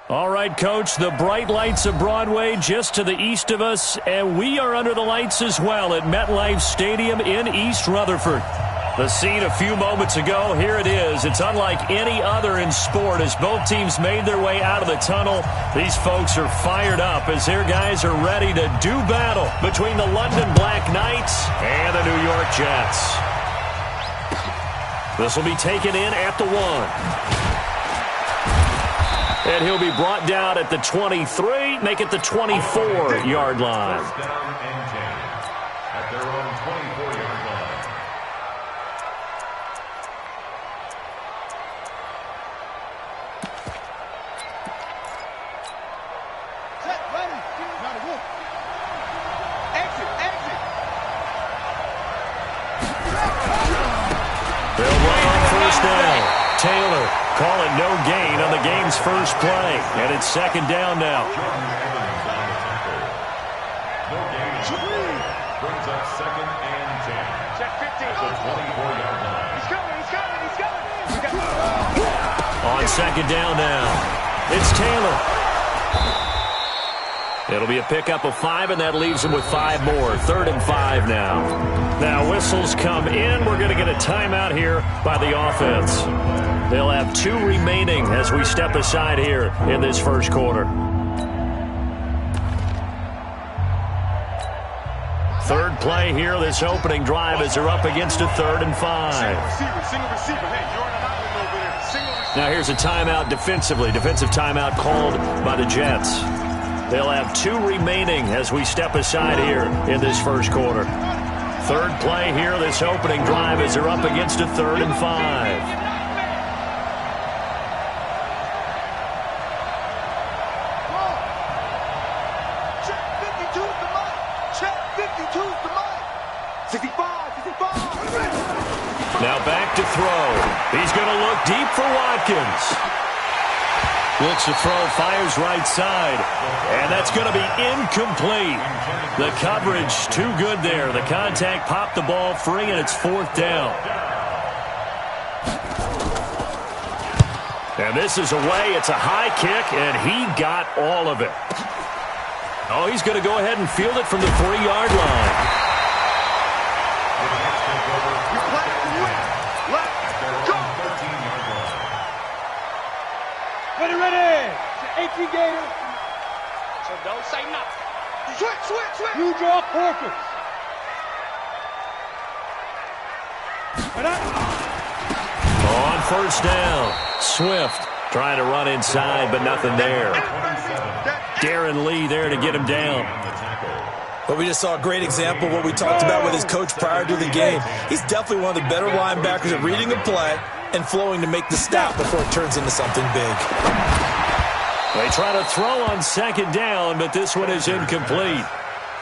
All right, Coach, the bright lights of Broadway just to the east of us, and we are under the lights as well at MetLife Stadium in East Rutherford. The scene a few moments ago, here it is. It's unlike any other in sport as both teams made their way out of the tunnel. These folks are fired up as their guys are ready to do battle between the London Black Knights and the New York Jets. This will be taken in at the 1. And he'll be brought down at the 23, make it the 24-yard line. First down and 10 at their own 24-yard line. Set, ready. Now to work. Exit, exit. They'll run on first down. Taylor, call it no gain on the game's first play. And it's second down now. Jordan Evans on the tackle. No gain. Brings up second and 10. Check 15. At the 24-yard line. He's coming, he's coming, he's coming. On second down now, it's Taylor. It'll be a pickup of 5, and that leaves him with 5 more. 3rd and 5 now. Now whistles come in. We're going to get a timeout here by the offense. They'll have 2 remaining as we step aside here in this first quarter. Third play here, this opening drive as they're up against a 3rd and 5. Single receiver. Hey, Jordan Island over there. Single receiver. Now here's a timeout defensively. Defensive timeout called by the Jets. They'll have 2 remaining as we step aside here in this first quarter. Third play here, this opening drive as they're up against a 3rd and 5. Now back to throw. He's going to look deep for Watkins. Looks to throw, fires right side. And that's going to be incomplete. The coverage too good there. The contact popped the ball free, and it's 4th down. And this is away. It's a high kick, and he got all of it. Oh, he's going to go ahead and field it from the 3-yard line. Ready. 18 Gator. So don't say nothing. Switch. You draw focus. On first down, Swift trying to run inside, but nothing there. Darren Lee there to get him down. But we just saw a great example of what we talked about with his coach prior to the game. He's definitely one of the better linebackers at reading a play and flowing to make the stop before it turns into something big. They try to throw on second down, but this one is incomplete.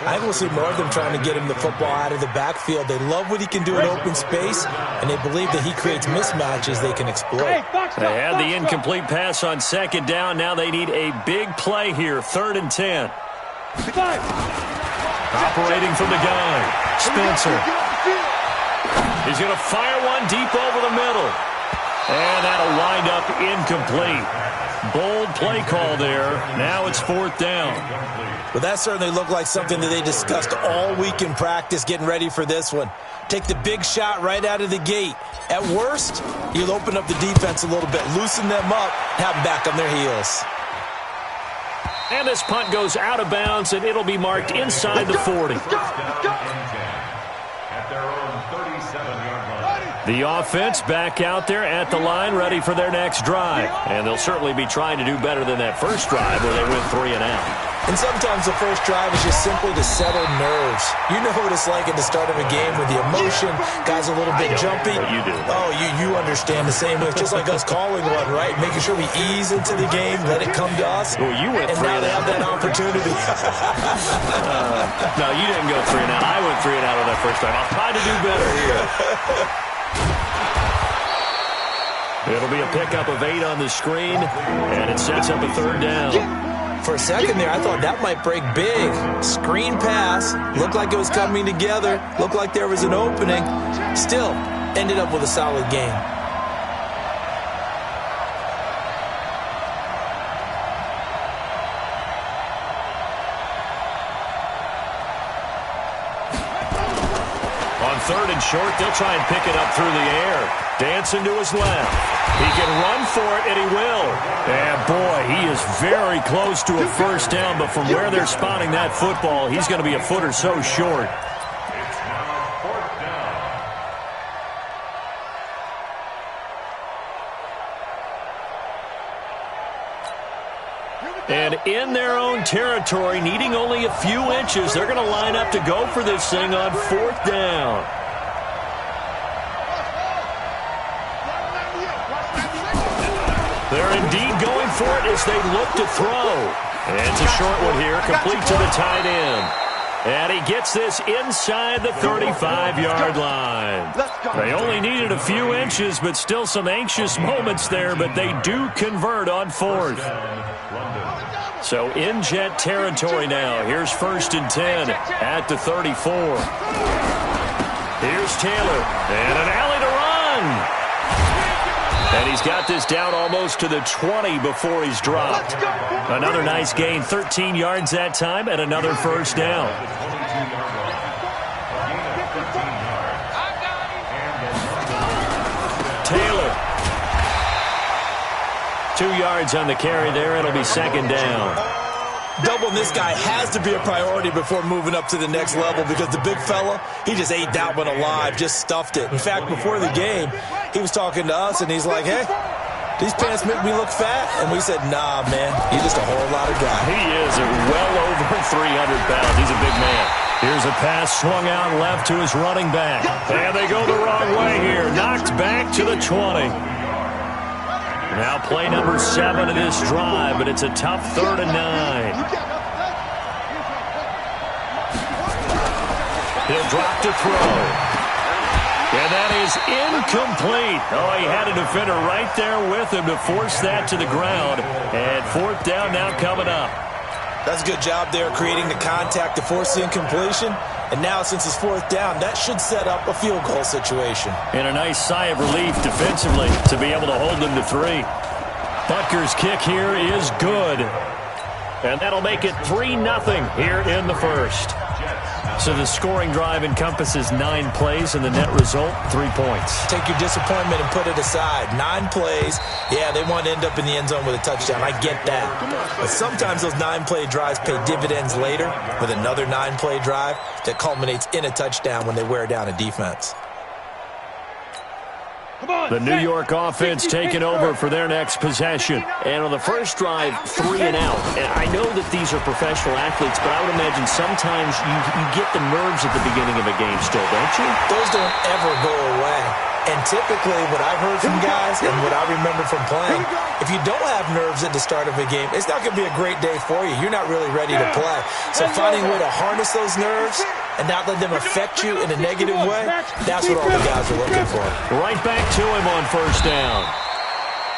I think we'll see more of them trying to get him the football out of the backfield. They love what he can do in open space, and they believe that he creates mismatches they can exploit. They had the incomplete pass on second down. Now they need a big play here, 3rd and 10. Operating from the gun, Spencer. He's going to fire one deep over the middle. And that'll wind up incomplete. Bold play call there. Now it's 4th down. But that certainly looked like something that they discussed all week in practice getting ready for this one. Take the big shot right out of the gate. At worst, you'll open up the defense a little bit, loosen them up, have them back on their heels. And this punt goes out of bounds, and it'll be marked inside the 40. At their own 37-yard line. The offense back out there at the line, ready for their next drive. And they'll certainly be trying to do better than that first drive where they went 3 and out. And sometimes the first drive is just simply to settle nerves. You know what it's like at the start of a game with the emotion, guys a little bit jumpy. You do. Oh, you understand the same way. It's just like us calling one, right? Making sure we ease into the game, let it come to us. Well, you went 3 and now and they out. have that opportunity. No, you didn't go 3 and out. I went 3 and out on that first time. I'll try to do better here. It'll be a pickup of 8 on the screen, and it sets up a 3rd down. For a second there, I thought that might break big. Screen pass. Looked like it was coming together. Looked like there was an opening. Still, ended up with a solid game. 3rd and short. They'll try and pick it up through the air. Dancing to his left. He can run for it, and he will. And, boy, he is very close to a first down, but from where they're spotting that football, he's going to be a foot or so short. It's now 4th down. And in their own territory, needing only a few inches, they're going to line up to go for this thing on 4th down. They're indeed going for it as they look to throw. And it's a short one here, complete to the tight end. And he gets this inside the 35-yard line. They only needed a few inches, but still some anxious moments there, but they do convert on 4th. So in Jet territory now. Here's 1st and 10 at the 34. Here's Taylor, and an alley to run. And he's got this down almost to the 20 before he's dropped. Another nice gain, 13 yards that time, and another first down. Taylor. 2 yards on the carry there. It'll be 2nd down. Doubling this guy has to be a priority before moving up to the next level because the big fella, he just ate that one alive, just stuffed it. In fact, before the game, he was talking to us, and he's like, hey, these pants make me look fat. And we said, nah, man, he's just a whole lot of guy. He is well over 300 pounds. He's a big man. Here's a pass swung out left to his running back. And they go the wrong way here. Knocked back to the 20. Now play number 7 of this drive, but it's a tough 3rd and 9. He'll drop to throw. And that is incomplete. Oh, he had a defender right there with him to force that to the ground. And 4th down now coming up. That's a good job there creating the contact to force the incompletion. And now, since it's 4th down, that should set up a field goal situation. And a nice sigh of relief defensively to be able to hold them to 3. Butker's kick here is good. And that'll make it 3-0 here in the first. So the scoring drive encompasses 9 plays, and the net result, 3 points. Take your disappointment and put it aside. 9 plays. Yeah, they want to end up in the end zone with a touchdown. I get that. But sometimes those 9-play drives pay dividends later with another 9-play drive that culminates in a touchdown when they wear down a defense. The New York offense taking over for their next possession. And on the first drive, 3 and out. And I know that these are professional athletes, but I would imagine sometimes you get the nerves at the beginning of a game still, don't you? Those don't ever go away. And typically what I've heard from guys and what I remember from playing, if you don't have nerves at the start of a game, it's not going to be a great day for you. You're not really ready to play. So finding a way to harness those nerves and not let them affect you in a negative way, that's what all the guys are looking for. Right back to him on first down.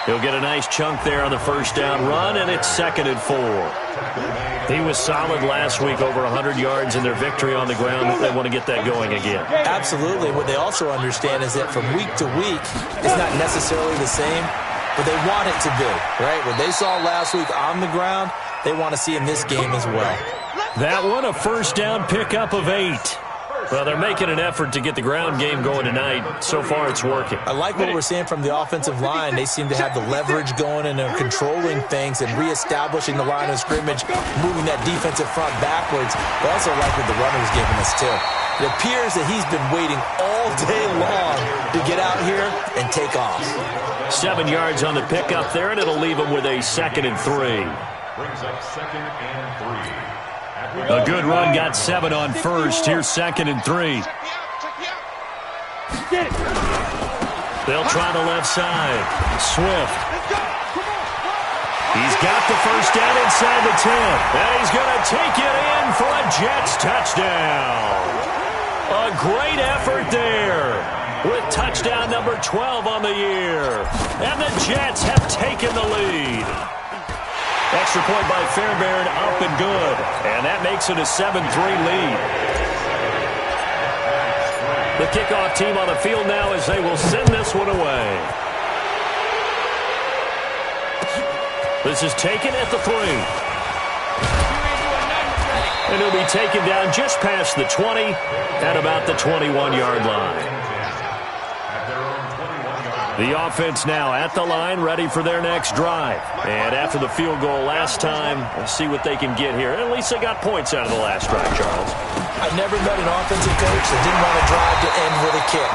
He'll get a nice chunk there on the first down run, and it's 2nd and 4. He was solid last week, over 100 yards in their victory on the ground. They want to get that going again. Absolutely. What they also understand is that from week to week, it's not necessarily the same, but they want it to be, right? What they saw last week on the ground, they want to see in this game as well. That one, a first down pickup of 8. Well, they're making an effort to get the ground game going tonight. So far, it's working. I like what we're seeing from the offensive line. They seem to have the leverage going, and they're controlling things and reestablishing the line of scrimmage, moving that defensive front backwards. I also like what the runner's giving us, too. It appears that he's been waiting all day long to get out here and take off. 7 yards on the pickup there, and it'll leave him with a 2nd and 3. Brings up 2nd and 3. A good run got 7 on first. Here's 2nd and 3. They'll try the left side. Swift. He's got the first down inside the 10. And he's going to take it in for a Jets touchdown. A great effort there with touchdown number 12 on the year. And the Jets have taken the lead. Extra point by Fairbairn, up and good. And that makes it a 7-3 lead. The kickoff team on the field now as they will send this one away. This is taken at the 3. And he'll be taken down just past the 20 at about the 21-yard line. The offense now at the line, ready for their next drive. And after the field goal last time, we'll see what they can get here. At least they got points out of the last drive, Charles. I've never met an offensive coach that didn't want to drive to end with a kick.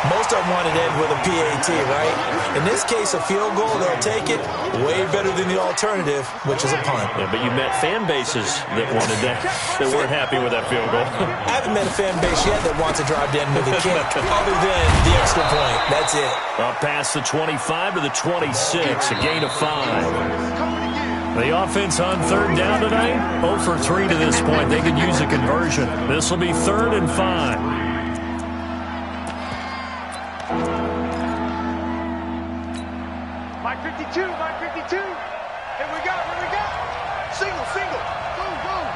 Most of them wanted to end with a PAT, right? In this case, a field goal, they'll take it. Way better than the alternative, which is a punt. Yeah, but you met fan bases that wanted that, that weren't happy with that field goal. I haven't met a fan base yet that wants to drive to end with a kick, other than the extra point. That's it. Up past the 25 to the 26, a gain of 5. The offense on third down tonight, 0 for 3 to this point. They could use a conversion. This will be 3rd and 5. Mike 52, Mike 52. Here we go, here we go. Single, single. Boom, boom.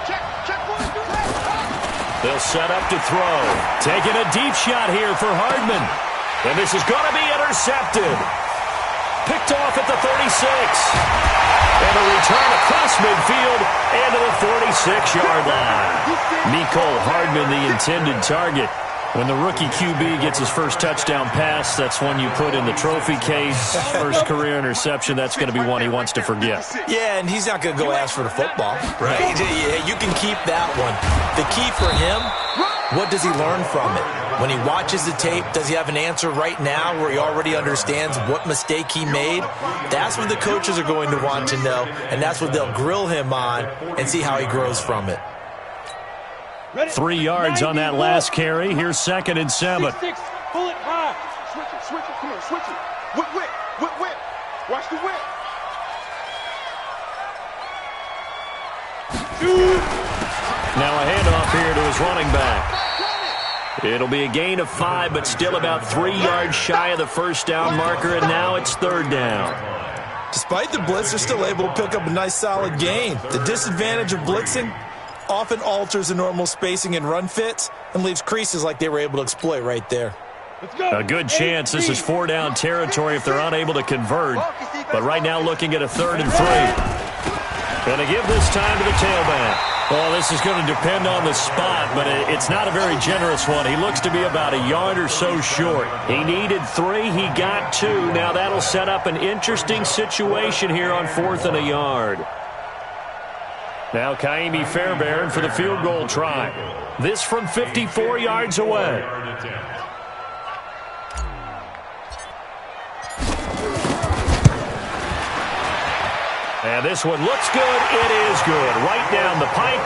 Check, check, 1, 2, 3. They'll set up to throw. Taking a deep shot here for Hardman. And this is going to be intercepted. Picked off at the 36. And a return across midfield and to the 46-yard line. Mecole Hardman, the intended target. When the rookie QB gets his first touchdown pass, that's one you put in the trophy case. First career interception, that's going to be one he wants to forget. Yeah, and he's not going to go ask for the football, right? Yeah, you can keep that one. The key for him, what does he learn from it? When he watches the tape, does he have an answer right now where he already understands what mistake he made? That's what the coaches are going to want to know, and that's what they'll grill him on and see how he grows from it. 3 yards on that last carry. Here's 2nd and 7. 6, pull it high. Switch it, switch it. Come on, switch it. Whip, whip, whip, whip. Watch the whip. Now a handoff here to his running back. It'll be a gain of 5, but still about 3 yards shy of the first down marker, and now it's 3rd down. Despite the blitz, they're still able to pick up a nice solid gain. The disadvantage of blitzing often alters the normal spacing and run fits and leaves creases like they were able to exploit right there. A good chance this is 4-down territory if they're unable to convert. But right now looking at a 3rd and 3. Going to give this time to the tailback. Well, this is going to depend on the spot, but it's not a very generous one. He looks to be about a yard or so short. He needed 3. He got 2. Now that'll set up an interesting situation here on 4th and a yard. Now Kaimi Fairbairn for the field goal try. This from 54 yards away. And this one looks good. It is good. Right down the pipe.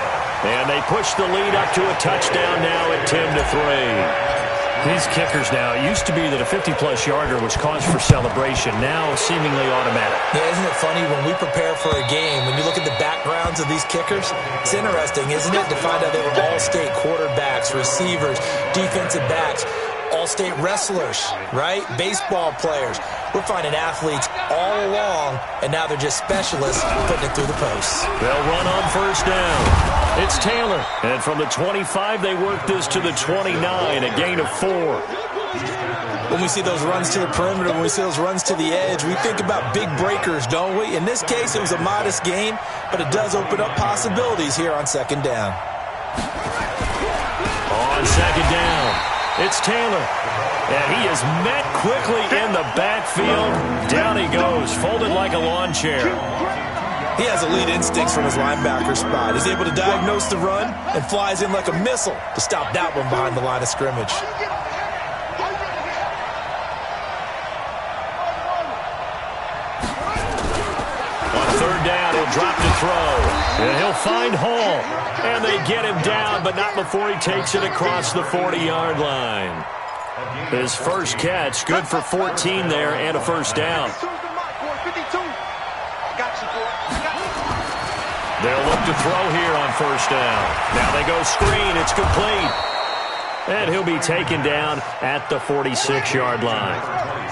And they push the lead up to a touchdown now at 10-3. These kickers now, it used to be that a 50-plus yarder was cause for celebration. Now seemingly automatic. Yeah, isn't it funny when we prepare for a game, when you look at the backgrounds of these kickers, it's interesting, isn't it, to find out they were all-state quarterbacks, receivers, defensive backs, all-state wrestlers, right? Baseball players. We're finding athletes all along, and now they're just specialists putting it through the posts. They'll run on first down. It's Taylor. And from the 25, they work this to the 29, a gain of 4. When we see those runs to the perimeter, when we see those runs to the edge, we think about big breakers, don't we? In this case, it was a modest gain, but it does open up possibilities here on 2nd down. On 2nd down, it's Taylor. And he is met quickly in the backfield. Down he goes, folded like a lawn chair. He has elite instincts from his linebacker spot. He's able to diagnose the run and flies in like a missile to stop that one behind the line of scrimmage. On 3rd down, he'll drop to throw. And he'll find Hall. And they get him down, but not before he takes it across the 40-yard line. His first catch, good for 14 there and a first down. They'll look to throw here on first down. Now they go screen. It's complete. And he'll be taken down at the 46-yard line.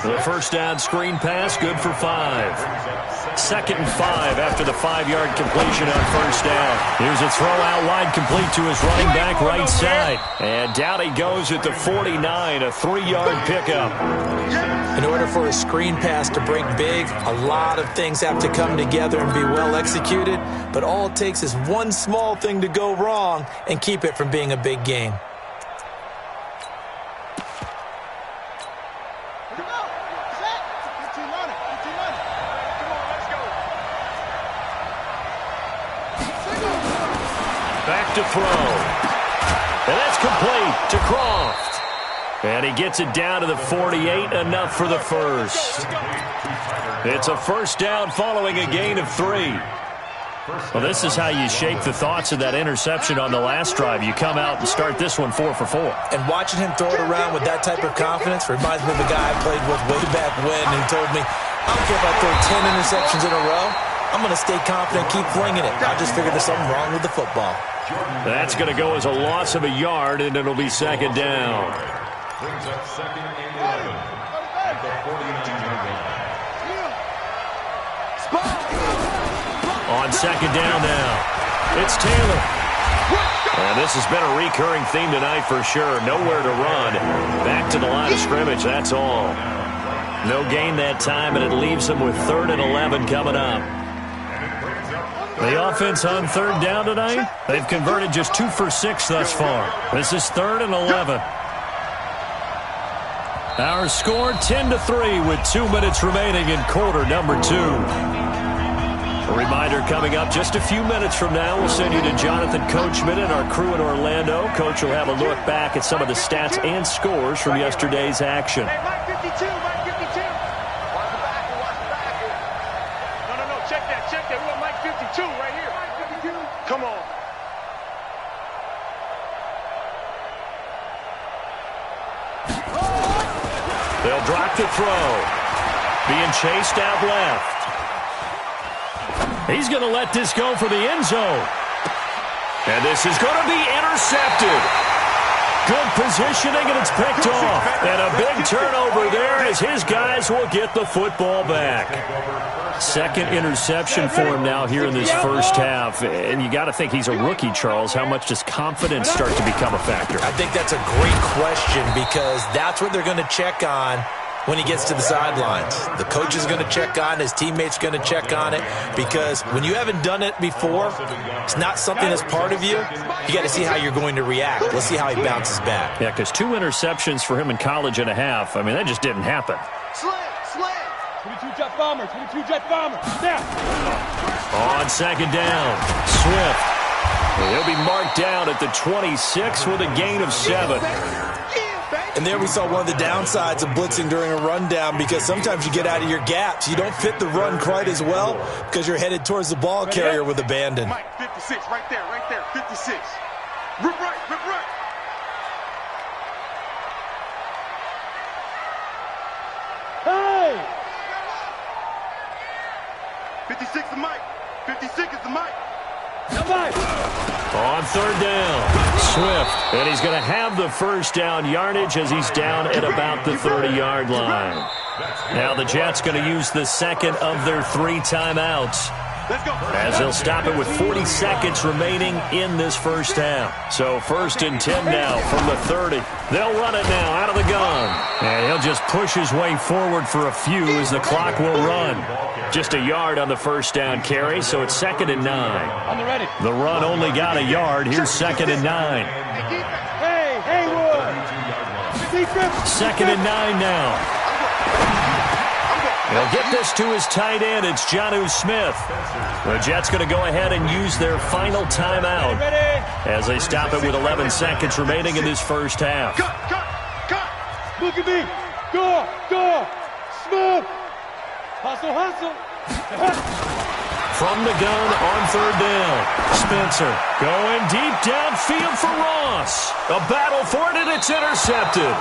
The first down screen pass, good for 5. 2nd and 5 after the 5-yard completion on first down. Here's a throw out wide, complete to his running back right side. And down he goes at the 49, a 3-yard pickup. In order for a screen pass to break big, a lot of things have to come together and be well executed. But all it takes is one small thing to go wrong and keep it from being a big game. Back to throw. And that's complete to Croft. And he gets it down to the 48, enough for the first. It's a first down following a gain of 3. Well, this is how you shape the thoughts of that interception on the last drive. You come out and start this one 4 for 4. And watching him throw it around with that type of confidence reminds me of a guy I played with way back when who told me, I don't care if I throw 10 interceptions in a row, I'm going to stay confident, keep flinging it. I just figured there's something wrong with the football. That's going to go as a loss of a yard, and it'll be second down. Brings up 2nd and 11 at the 49-yard line. On second down now, it's Taylor. And this has been a recurring theme tonight for sure. Nowhere to run. Back to the line of scrimmage, that's all. No gain that time, and it leaves them with 3rd and 11 coming up. The offense on 3rd down tonight, they've converted just 2 for 6 thus far. This is 3rd and 11. Our score 10-3 with 2 minutes remaining in quarter number 2. A reminder coming up just a few minutes from now. We'll send you to Jonathan Coachman and our crew in Orlando. Coach will have a look back at some of the stats and scores from yesterday's action. Hey, Mike 52, Mike 52. Watch the back, watch the back. No, check that. We want Mike 52 right here. Mike 52. Come on. They'll drop the throw. Being chased out left. He's going to let this go for the end zone. And this is going to be intercepted. Good positioning, and it's picked off. And a big turnover there as his guys will get the football back. 2nd interception for him now here in this first half. And you got to think he's a rookie, Charles. How much does confidence start to become a factor? I think that's a great question because that's what they're going to check on when he gets to the sidelines. The coach is going to check on, his teammates going to check on it, because when you haven't done it before, it's not something that's part of you. You got to see how you're going to react. Let's see how he bounces back. Yeah, because 2 interceptions for him in college and a half. I mean, that just didn't happen. Slam. 22 jet bomber. Now. On second down, Swift. He'll be marked down at the 26 with a gain of 7. And there we saw one of the downsides of blitzing during a rundown, because sometimes you get out of your gaps. You don't fit the run quite as well because you're headed towards the ball carrier with abandon. Mike 56, right there, 56. Rip right. Hey! 56 is Mike. 56 is the Mike. On 3rd down, Swift. And he's going to have the first down yardage as he's down at about the 30-yard line. Now the Jets going to use the 2nd of their 3 timeouts, as they'll stop it with 40 seconds remaining in this first half. So 1st and 10 now from the 30. They'll run it now out of the gun. And he'll just push his way forward for a few as the clock will run. Just a yard on the first down carry, so it's 2nd and 9. On the ready. The run only got a yard. Here's 2nd and 9. Hey, Haywood. 2nd and 9 now. He'll get this to his tight end. It's Jonnu Smith. The Jets going to go ahead and use their final timeout as they stop it with 11 seconds remaining in this first half. Cut. Look at me. Go. Smooth. Hustle. From the gun on 3rd down. Spencer going deep downfield for Ross. A battle for it, and it's intercepted.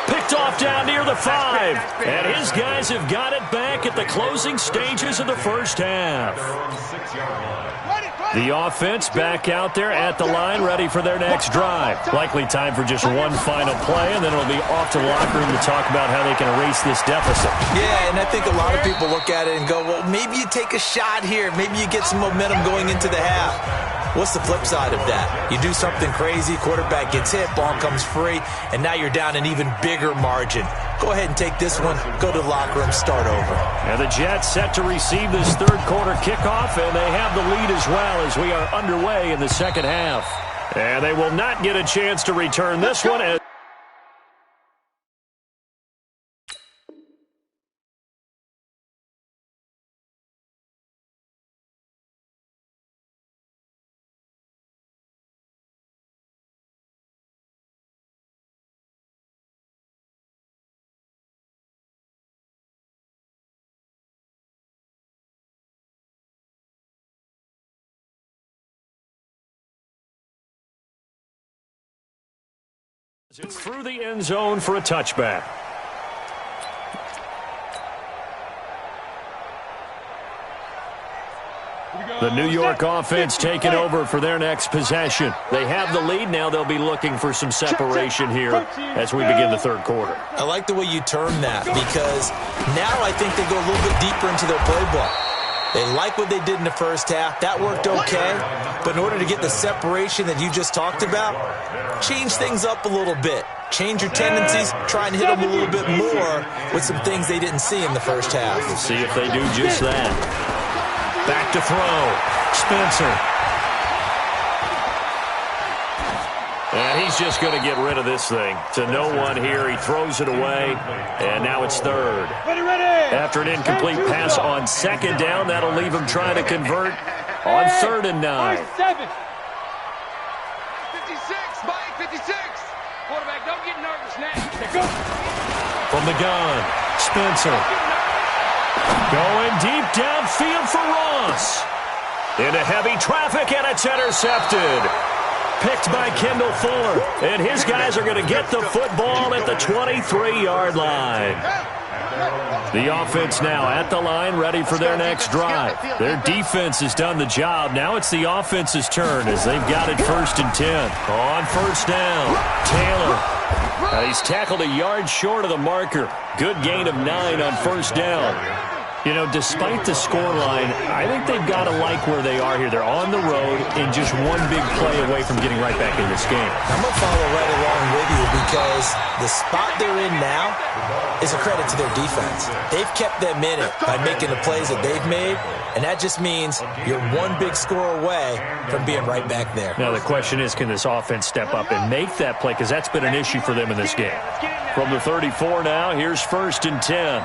Picked off down near the 5. And his guys have got it back at the closing stages of the first half. Ready. The offense back out there at the line, ready for their next drive. Likely time for just one final play, and then it'll be off to the locker room to talk about how they can erase this deficit. Yeah, and I think a lot of people look at it and go, well, maybe you take a shot here. Maybe you get some momentum going into the half. What's the flip side of that? You do something crazy, quarterback gets hit, ball comes free, and now you're down an even bigger margin. Go ahead and take this one, go to the locker room, start over. And the Jets set to receive this third quarter kickoff, and they have the lead as well as we are underway in the second half. And they will not get a chance to return this one. It's through the end zone for a touchback. The New York offense taking over for their next possession. They have the lead. Now they'll be looking for some separation here as we begin the third quarter. I like the way you term that because now I think they go a little bit deeper into their playbook. They like what they did in the first half. That worked okay. But in order to get the separation that you just talked about, change things up a little bit. Change your tendencies. Try and hit them a little bit more with some things they didn't see in the first half. We'll see if they do just that. Back to throw. Spencer. And he's just going to get rid of this thing. To no one here. He throws it away. And now it's third. After an incomplete pass on second down, that'll leave him trying to convert on 3rd and 9. 56, Mike, 56. Quarterback, don't get nervous now. From the gun, Spencer. Going deep downfield for Ross. Into heavy traffic, and it's intercepted. Picked by Kendall Fuller. And his guys are going to get the football at the 23-yard line. The offense now at the line, ready for their next drive. Their defense has done the job. Now it's the offense's turn as they've got it 1st and 10. On 1st down, Taylor. He's tackled a yard short of the marker. Good gain of 9 on 1st down. You know, despite the scoreline, I think they've got to like where they are here. They're on the road and just one big play away from getting right back in this game. I'm going to follow right along with you because the spot they're in now is a credit to their defense. They've kept them in it by making the plays that they've made, and that just means you're one big score away from being right back there. Now the question is, can this offense step up and make that play? Because that's been an issue for them in this game. From the 34 now, here's 1st and 10.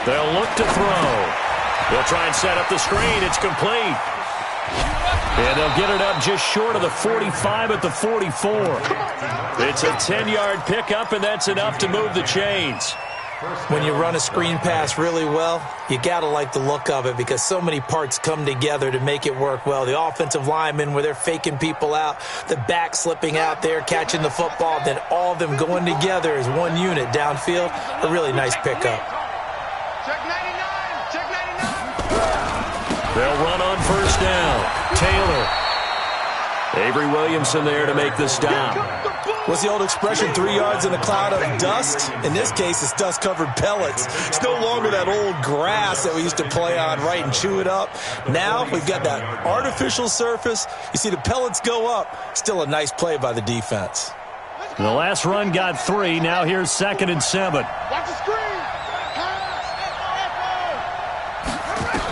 They'll look to throw. They'll try and set up the screen. It's complete. And they'll get it up just short of the 45 at the 44. It's a 10-yard pickup, and that's enough to move the chains. When you run a screen pass really well, you got to like the look of it because so many parts come together to make it work well. The offensive linemen where they're faking people out, the back slipping out there, catching the football, then all of them going together as one unit downfield. A really nice pickup. Check 99, check 99. They'll run on 1st down. Taylor. Avery Williamson there to make the stop. What's the old expression, 3 yards in a cloud of dust? In this case, it's dust-covered pellets. It's no longer that old grass that we used to play on, right, and chew it up. Now we've got that artificial surface. You see the pellets go up. Still a nice play by the defense. The last run got 3. Now here's 2nd and 7. Watch the screen.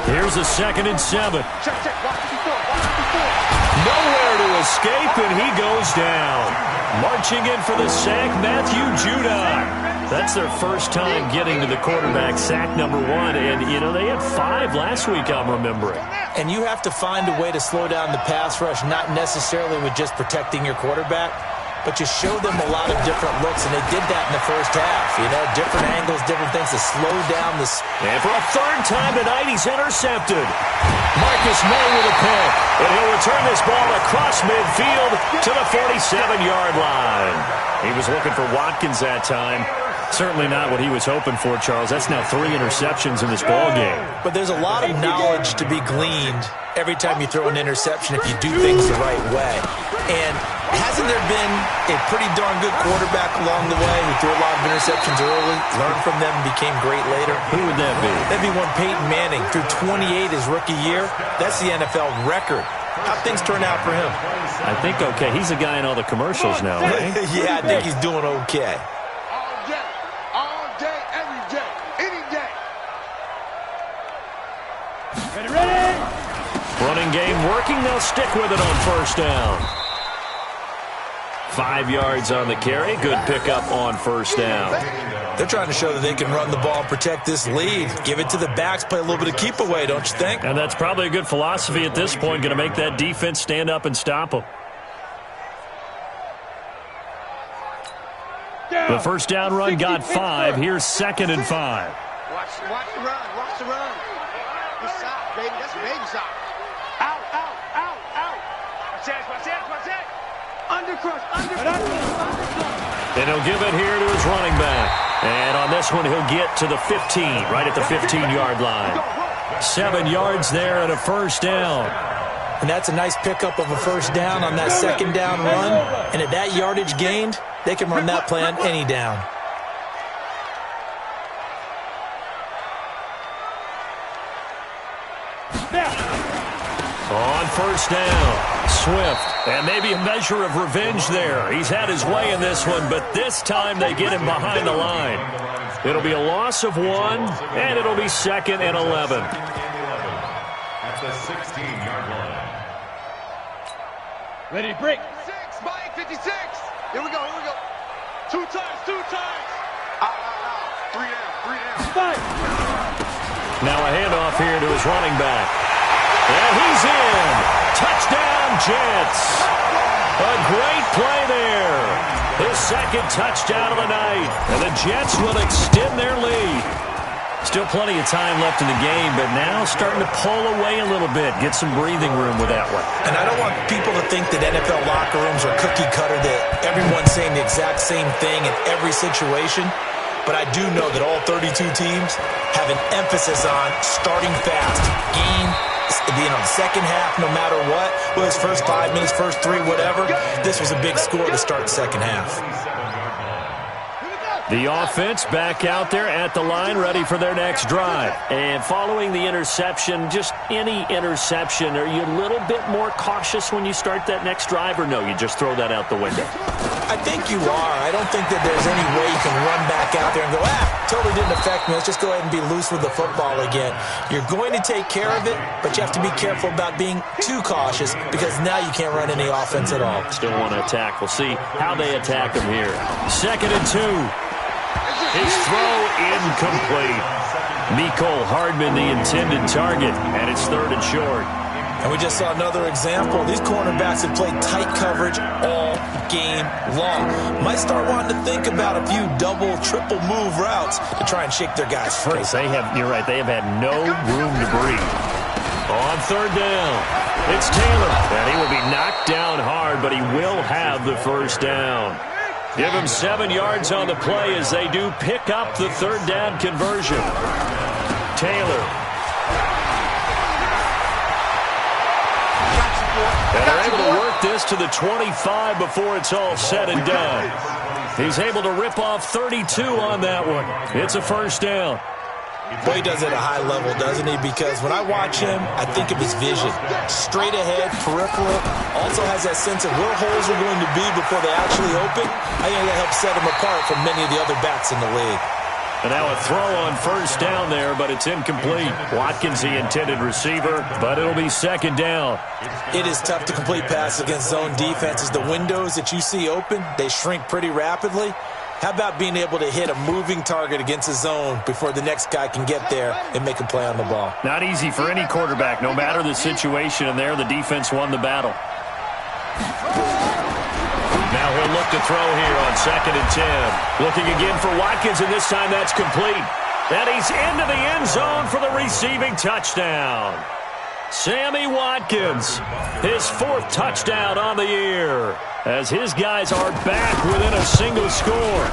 Here's a 2nd and 7. Check, check. Watch 54. Watch 54. Nowhere to escape, and he goes down. Marching in for the sack, Matthew Judon. That's their first time getting to the quarterback, sack number 1. And, you know, they had 5 last week, I'm remembering. And you have to find a way to slow down the pass rush, not necessarily with just protecting your quarterback, but you show them a lot of different looks, and they did that in the first half. You know, different angles, different things to slow down this. And for a 3rd time tonight, he's intercepted. Marcus May with a pick, and he'll return this ball across midfield to the 47-yard line. He was looking for Watkins that time. Certainly not what he was hoping for, Charles. That's now 3 interceptions in this ball game. But there's a lot of knowledge to be gleaned every time you throw an interception if you do things the right way. And hasn't there been a pretty darn good quarterback along the way who threw a lot of interceptions early, learned from them, and became great later? Who would that be? That'd be one Peyton Manning. Threw 28 his rookie year. That's the NFL record. How'd things turn out for him? I think okay. He's a guy in all the commercials now, right? Yeah, I think he's doing okay. All day, every day, any day. Ready? Running game working. They'll stick with it on first down. 5 yards on the carry. Good pickup on first down. They're trying to show that they can run the ball and protect this lead. Give it to the backs, play a little bit of keep away, don't you think? And that's probably a good philosophy at this point. Going to make that defense stand up and stop them. The first down run got 5. Here's 2nd and 5. Watch the run. Watch the run. Good side, baby. That's a baby side. Out. Watch that. Undercrush. And he'll give it here to his running back. And on this one, he'll get to the 15, right at the 15-yard line. 7 yards there and a first down. And that's a nice pickup of a first down on that second down run. And at that yardage gained, they can run that play on any down. On first down, Swift. And maybe a measure of revenge there. He's had his way in this one, but this time they get him behind the line. It'll be a loss of 1, and it'll be 2nd and 11. At the 16-yard line. Ready to break. 6, Mike, 56. Here we go. 2 times. Out. 3 down. 5. Now a handoff here to his running back. And he's in. Touchdown, Jets. A great play there. His 2nd touchdown of the night. And the Jets will extend their lead. Still plenty of time left in the game, but now starting to pull away a little bit. Get some breathing room with that one. And I don't want people to think that NFL locker rooms are cookie cutter, that everyone's saying the exact same thing in every situation. But I do know that all 32 teams have an emphasis on starting fast. Game, the second half, no matter what. Well, his first 5 minutes, first 3, whatever. This was a big score to start the second half. The offense back out there at the line, ready for their next drive. And following the interception, just any interception, are you a little bit more cautious when you start that next drive, or no, you just throw that out the window? I think you are. I don't think that there's any way you can run back out there and go, totally didn't affect me. Let's just go ahead and be loose with the football again. You're going to take care of it, but you have to be careful about being too cautious because now you can't run any offense at all. Still want to attack. We'll see how they attack them here. 2nd and 2. His throw incomplete. Mecole Hardman, the intended target, and it's 3rd and short. And we just saw another example. These cornerbacks have played tight coverage all game long. Might start wanting to think about a few double, triple move routes to try and shake their guys free. You're right, they have had no room to breathe. On 3rd down, it's Taylor. And he will be knocked down hard, but he will have the first down. Give him 7 yards on the play as they do pick up the 3rd down conversion. Taylor. And they're able to work this to the 25 before it's all said and done. He's able to rip off 32 on that one. It's a first down. Boy, he does it at a high level, doesn't he? Because when I watch him, I think of his vision. Straight ahead, peripheral. Also has that sense of where holes are going to be before they actually open. I think that helps set him apart from many of the other backs in the league. And now a throw on first down there, but it's incomplete. Watkins, the intended receiver, but it'll be 2nd down. It is tough to complete passes against zone defenses. The windows that you see open, they shrink pretty rapidly. How about being able to hit a moving target against a zone before the next guy can get there and make a play on the ball? Not easy for any quarterback, no matter the situation, and there the defense won the battle. Now he'll look to throw here on 2nd and 10. Looking again for Watkins, and this time that's complete. And he's into the end zone for the receiving touchdown. Sammy Watkins, his 4th touchdown on the year, as his guys are back within a single score.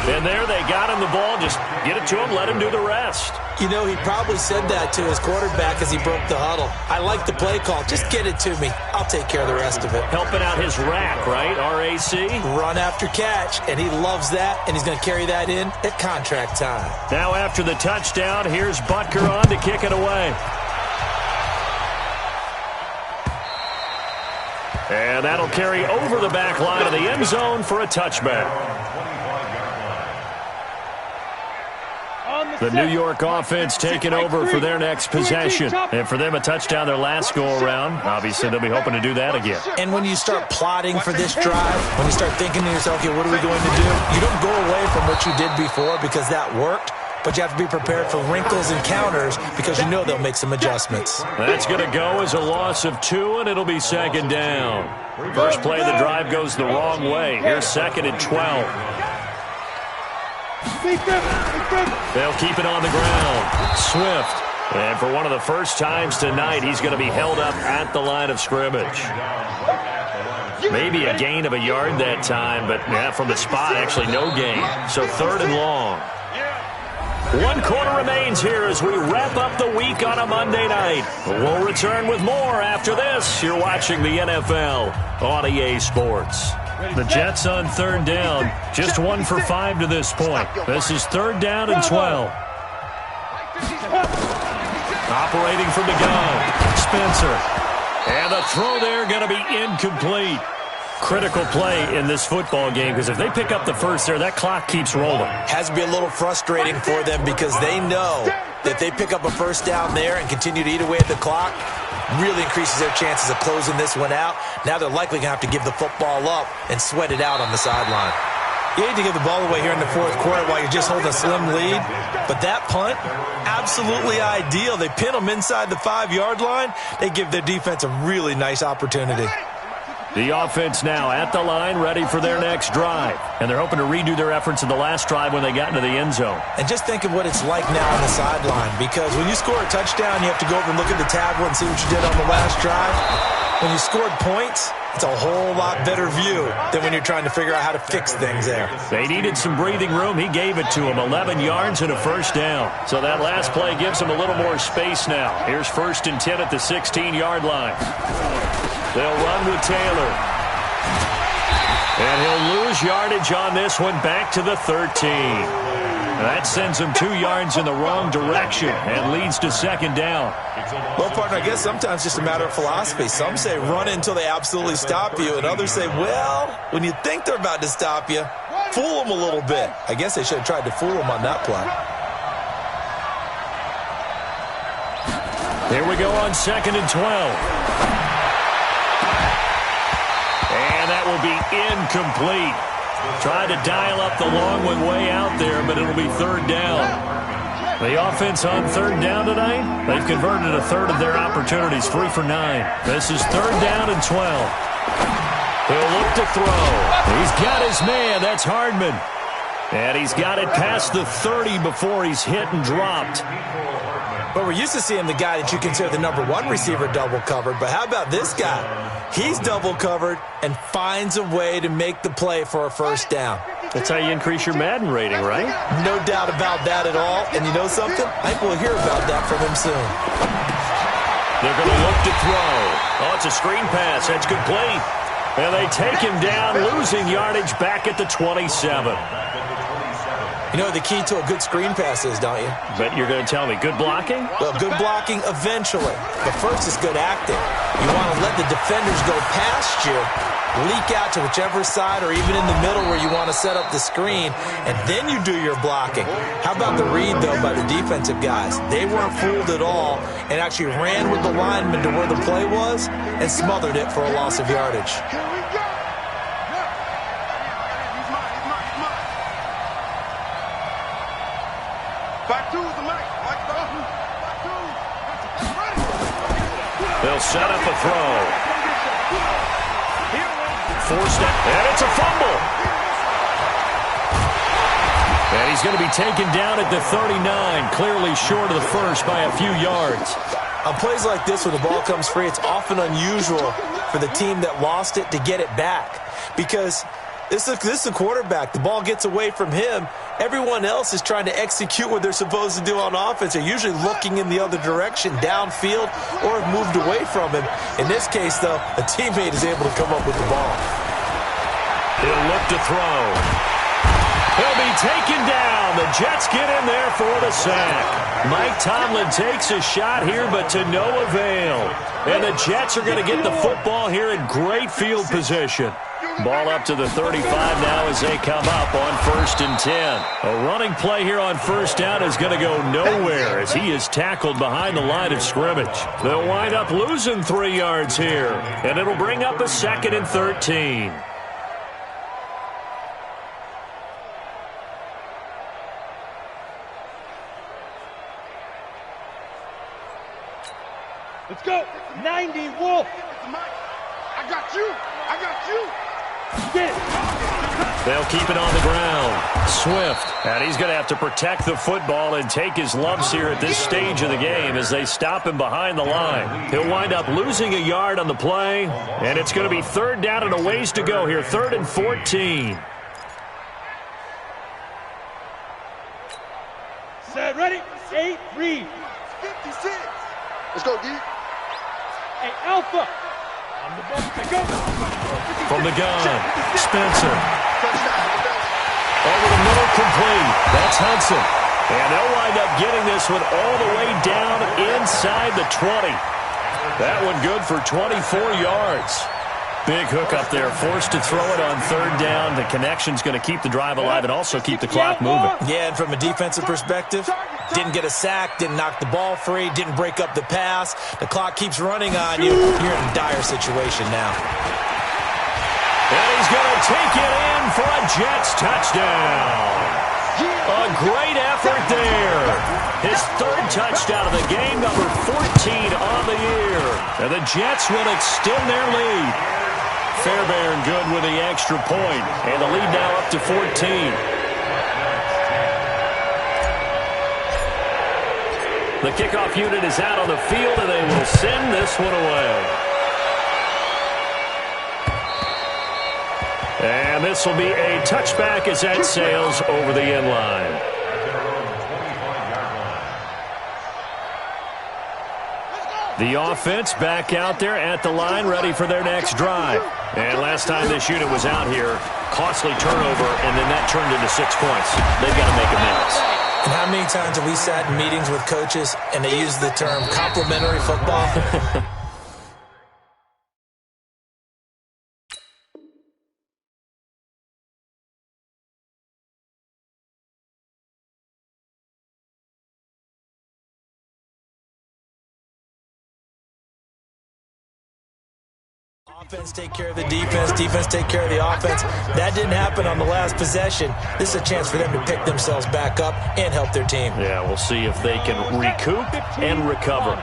And there they got him the ball. Just get it to him, let him do the rest. You know, he probably said that to his quarterback as he broke the huddle. I like the play call. Just get it to me. I'll take care of the rest of it. Helping out his rack, right? R-A-C? Run after catch, and he loves that, and he's going to carry that in at contract time. Now after the touchdown, here's Butker on to kick it away. And that'll carry over the back line of the end zone for a touchback. The New York offense taking over for their next possession. And for them, a touchdown their last go-around. Obviously, they'll be hoping to do that again. And when you start plotting for this drive, when you start thinking to yourself, okay, what are we going to do? You don't go away from what you did before because that worked. But you have to be prepared for wrinkles and counters because you know they'll make some adjustments. That's going to go as a loss of 2, and it'll be 2nd down. First play of the drive goes the wrong way. Here's 2nd and 12. They'll keep it on the ground. Swift. And for one of the first times tonight, he's going to be held up at the line of scrimmage. Maybe a gain of a yard that time, but from the spot, actually no gain. So 3rd and long. 1 quarter remains here as we wrap up the week on a Monday night. We'll return with more after this. You're watching the NFL on EA Sports. The Jets on 3rd down. Just 1 for 5 to this point. This is 3rd down and 12. Operating from the gun. Spencer. And the throw there going to be incomplete. Critical play in this football game because if they pick up the first there, that clock keeps rolling. Has to be a little frustrating for them because they know that they pick up a first down there and continue to eat away at the clock, really increases their chances of closing this one out. Now they're likely going to have to give the football up and sweat it out on the sideline. You hate to give the ball away here in the 4th quarter while you're just holding a slim lead, but that punt, absolutely ideal. They pin them inside the 5-yard line. They give their defense a really nice opportunity. The offense now at the line, ready for their next drive. And they're hoping to redo their efforts in the last drive when they got into the end zone. And just think of what it's like now on the sideline, because when you score a touchdown, you have to go over and look at the tablet and see what you did on the last drive. When you scored points, it's a whole lot better view than when you're trying to figure out how to fix things there. They needed some breathing room. He gave it to them. 11 yards and a first down. So that last play gives them a little more space now. Here's 1st and 10 at the 16-yard line. They'll run with Taylor. And he'll lose yardage on this one back to the 13. That sends him 2 yards in the wrong direction and leads to 2nd down. Well, partner, I guess sometimes it's just a matter of philosophy. Some say run until they absolutely stop you, and others say, well, when you think they're about to stop you, fool them a little bit. I guess they should have tried to fool them on that play. Here we go on 2nd and 12. And that will be incomplete. Tried to dial up the long one way out there, but it'll be 3rd down. The offense on 3rd down tonight, they've converted a 1/3 of their opportunities, 3 for 9. This is 3rd down and 12. He'll look to throw. He's got his man. That's Hardman. And he's got it past the 30 before he's hit and dropped. But we're used to seeing the guy that you consider the #1 receiver double covered. But how about this guy? He's double covered and finds a way to make the play for a first down. That's how you increase your Madden rating, right? No doubt about that at all. And you know something? I think we'll hear about that from him soon. They're going to look to throw. Oh, it's a screen pass. That's complete. And they take him down, losing yardage back at the 27. You know what the key to a good screen pass is, don't you? But you're going to tell me, good blocking? Well, good blocking eventually. But first is good acting. You want to let the defenders go past you, leak out to whichever side or even in the middle where you want to set up the screen, and then you do your blocking. How about the read, though, by the defensive guys? They weren't fooled at all and actually ran with the lineman to where the play was and smothered it for a loss of yardage. They'll set up a throw. Forced it, and it's a fumble. And he's going to be taken down at the 39, clearly short of the first by a few yards. On plays like this, when the ball comes free, it's often unusual for the team that lost it to get it back. Because this is a quarterback. The ball gets away from him. Everyone else is trying to execute what they're supposed to do on offense. They're usually looking in the other direction, downfield, or have moved away from him. In this case, though, a teammate is able to come up with the ball. He'll look to throw. He'll be taken down. The Jets get in there for the sack. Mike Tomlin takes a shot here, but to no avail. And the Jets are going to get the football here in great field position. Ball up to the 35 now as they come up on 1st and 10. A running play here on 1st down is going to go nowhere as he is tackled behind the line of scrimmage. They'll wind up losing 3 yards here, and it'll bring up a 2nd and 13. Let's go. 90, Wolf. I got you. I got you. Get it. They'll keep it on the ground. Swift. And he's going to have to protect the football and take his lumps here at this stage of the game as they stop him behind the line. He'll wind up losing a yard on the play, and it's going to be 3rd down and a ways to go here. 3rd and 14. Set, ready. 8, read. 56. Let's go, D. Hey, Alpha. On the ball. Go. From the gun, Spencer. Touchdown. Over the middle, complete. That's Hudson. And they'll wind up getting this one all the way down inside the 20. That one good for 24 yards. Big hook up there, forced to throw it on 3rd down. The connection's going to keep the drive alive and also keep the clock moving. Yeah, and from a defensive perspective, didn't get a sack, didn't knock the ball free, didn't break up the pass. The clock keeps running on you. You're in a dire situation now. And he's going to take it in for a Jets touchdown. A great effort there. His 3rd touchdown of the game, number 14 on the year. And the Jets will extend their lead. Fairbairn good with the extra point. And the lead now up to 14. The kickoff unit is out on the field, and they will send this one away. And this will be a touchback as that sails over the end line. The offense back out there at the line, ready for their next drive. And last time this unit was out here, costly turnover, and then that turned into 6 points. They've got to make amends. And how many times have we sat in meetings with coaches and they use the term complimentary football? Offense take care of the defense, defense take care of the offense. That didn't happen on the last possession. This is a chance for them to pick themselves back up and help their team. Yeah, we'll see if they can recoup and recover.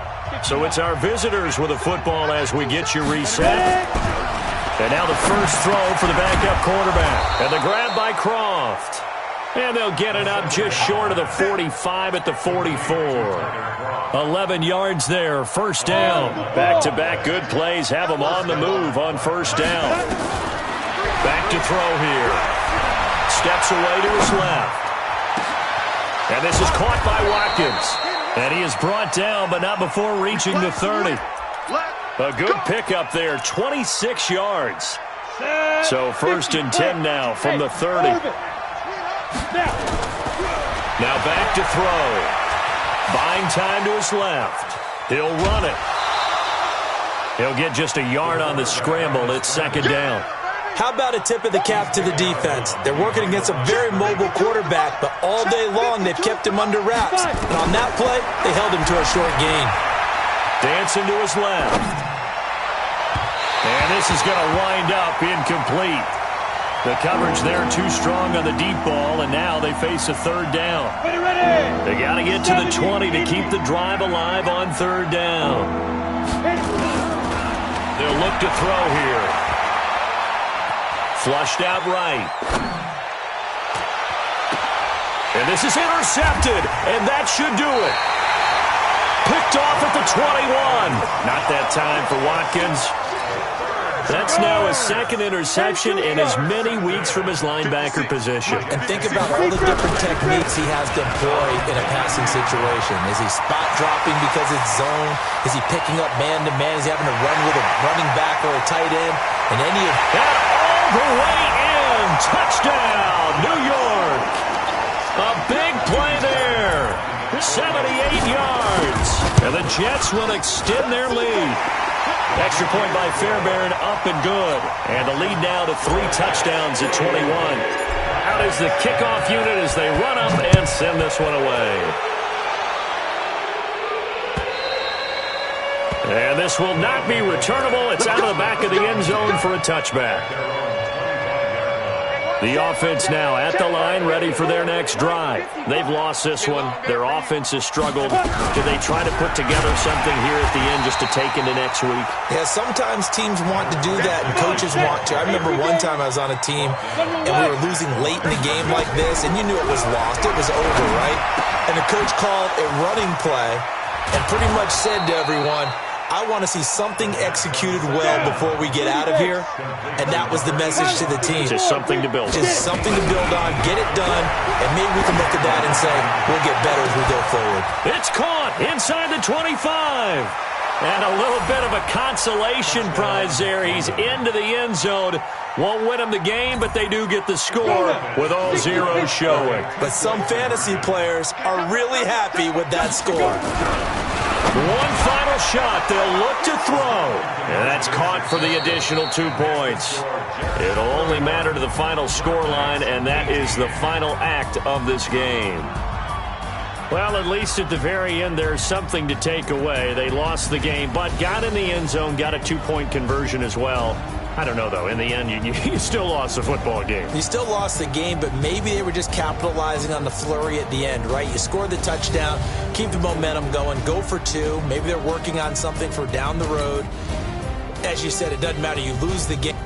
So it's our visitors with the football as we get you reset. And now the first throw for the backup quarterback. And the grab by Croft. And they'll get it up just short of the 45 at the 44. 11 yards there, 1st down. Back-to-back good plays have them on the move on 1st down. Back to throw here. Steps away to his left. And this is caught by Watkins. And he is brought down, but not before reaching the 30. A good pickup there, 26 yards. So 1st and 10 now from the 30. Now back to throw. Buying time to his left. He'll run it. He'll get just a yard on the scramble. It's 2nd down. How about a tip of the cap to the defense? They're working against a very mobile quarterback, but all day long they've kept him under wraps. And on that play, they held him to a short gain. Dancing to his left. And this is going to wind up incomplete. The coverage there too strong on the deep ball, and now they face a 3rd down. They got to get to the 20 to keep the drive alive on 3rd down. They'll look to throw here. Flushed out right. And this is intercepted, and that should do it. Picked off at the 21. time for Watkins. That's now his second interception in as many weeks from his linebacker position. And think about all the different techniques he has to employ in a passing situation. Is he spot dropping because it's zone? Is he picking up man-to-man? Is he having to run with a running back or a tight end? And any of that all the way in. Touchdown, New York. A big play there. 78 yards. And the Jets will extend their lead. Extra point by Fairbairn, up and good. And the lead now to 3 touchdowns at 21. Out is the kickoff unit as they run up and send this one away. And this will not be returnable. It's out of the back of the end zone for a touchback. The offense now at the line, ready for their next drive. They've lost this one. Their offense has struggled. Do they try to put together something here at the end just to take into next week? Yeah, sometimes teams want to do that, and coaches want to. I remember one time I was on a team, and we were losing late in the game like this, and you knew it was lost. It was over, right? And the coach called a running play and pretty much said to everyone, I want to see something executed well before we get out of here. And that was the message to the team. Just something to build on. Just something to build on, get it done, and maybe we can look at that and say, we'll get better as we go forward. It's caught inside the 25. And a little bit of a consolation prize there. He's into the end zone. Won't win them the game, but they do get the score with all zeros showing. But some fantasy players are really happy with that score. One final shot. They'll look to throw. And that's caught for the additional 2 points. It'll only matter to the final scoreline, and that is the final act of this game. Well, at least at the very end, there's something to take away. They lost the game, but got in the end zone, got a 2-point conversion as well. I don't know, though. In the end, you still lost the football game. You still lost the game, but maybe they were just capitalizing on the flurry at the end, right? You scored the touchdown, keep the momentum going, go for 2. Maybe they're working on something for down the road. As you said, it doesn't matter. You lose the game.